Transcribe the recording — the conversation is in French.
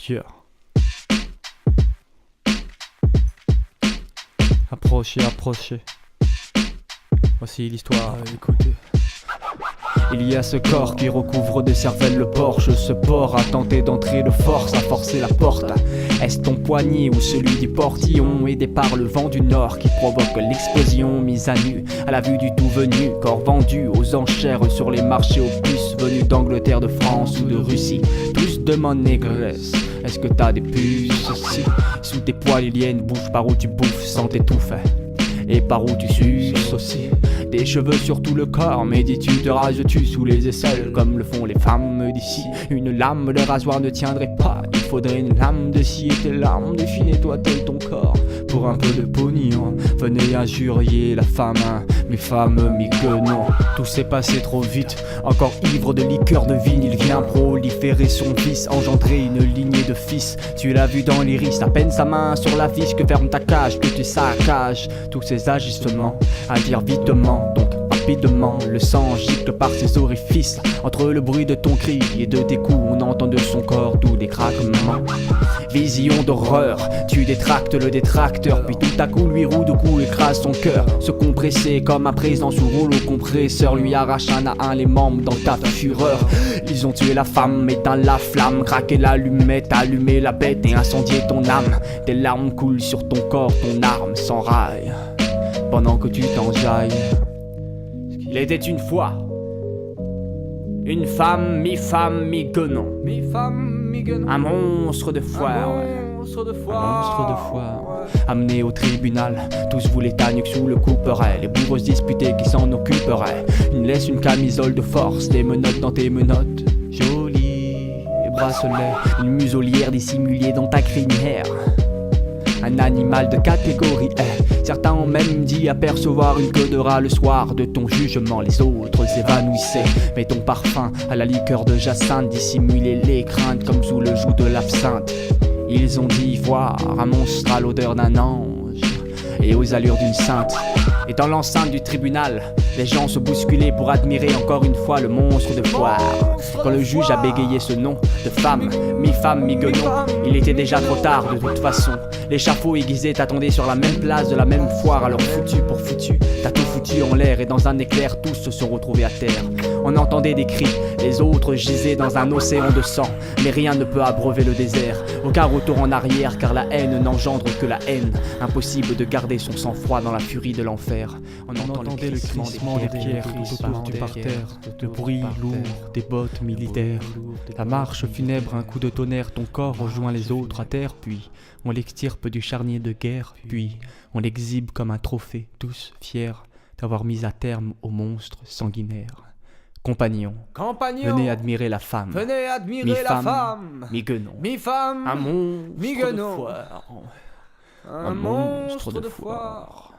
Yeah. Approchez, approchez. Voici l'histoire. Écoutez. Il y a ce corps qui recouvre de cervelle le porche. Ce porc a tenté d'entrer de force, a forcé la porte. Est-ce ton poignet ou celui du portillon, aidé par le vent du nord qui provoque l'explosion? Mise à nu à la vue du tout venu, corps vendu aux enchères sur les marchés aux puces venus d'Angleterre, de France ou de Russie. Tous demandent négresse. Est-ce que t'as des puces aussi? Sous tes poils il y a une bouche par où tu bouffes sans t'étouffer. Et par où tu suces aussi. Des cheveux sur tout le corps, mais dis-tu te rases-tu sous les aisselles comme le font les femmes d'ici? Une lame de rasoir ne tiendrait pas, il faudrait une lame de scie. Et tes larmes définez-toi-t-elle ton corps pour un peu de pognon? Venez injurier la femme, mes femmes, mes guenons. Tout s'est passé trop vite, encore ivre de liqueur de vigne, il vient proliférer son vice, engendrer une lignée de fils. Tu l'as vu dans l'iris, à peine sa main sur la vis que ferme ta cage, que tu saccages tous ses agissements, à dire vitement, donc rapidement. Le sang gicle par ses orifices, entre le bruit de ton cri et de tes coups, on entend de son corps tous des craquements. Vision d'horreur, tu détractes le détracteur, puis tout à coup lui roue de coups, écrase son cœur. Se compresser comme un président sous rouleau compresseur, lui arrache un à un les membres dans ta fureur. Ils ont tué la femme, éteint la flamme, craqué l'allumette, allumé la bête et incendié ton âme. Des larmes coulent sur ton corps, ton arme s'enraille pendant que tu t'enjailles. Il était une fois une femme, mi-guenon, un monstre de foire. Un monstre de foire, amené au tribunal. Tous voulaient ta nuque sous le couperet, les bourreaux disputés qui s'en occuperaient. Une laisse, une camisole de force, des menottes dans tes menottes jolies, les bracelets, une muselière dissimulée dans ta crinière. Un animal de catégorie A. Certains ont même dit apercevoir une queue de rat le soir de ton jugement. Les autres s'évanouissaient, mais ton parfum à la liqueur de jacinthe dissimulait les craintes comme sous le joug de l'absinthe. Ils ont dit voir un monstre à l'odeur d'un ange et aux allures d'une sainte. Et dans l'enceinte du tribunal, les gens se bousculaient pour admirer encore une fois le monstre de foire. Quand le juge a bégayé ce nom de femme, mi-guenon, il était déjà trop tard de toute façon. L'échafaud aiguisé t'attendait sur la même place de la même foire. Alors foutu pour foutu, t'as tout foutu en l'air et dans un éclair tous se sont retrouvés à terre. On entendait des cris, les autres gisaient dans un océan de sang. Mais rien ne peut abreuver le désert, aucun retour en arrière car la haine n'engendre que la haine. Impossible de garder son sang-froid dans la furie de l'enfer. On entendait le crissement des pierres tout autour du parterre, le bruit lourd des bottes militaires. La marche funèbre, un coup de tonnerre, ton corps rejoint les autres à terre, puis on l'extirpe du charnier de guerre, puis on l'exhibe comme un trophée, tous fiers d'avoir mis à terme au monstre sanguinaire. Compagnons, venez admirer la femme, mi-guenon, un monstre de foire, un monstre de foire.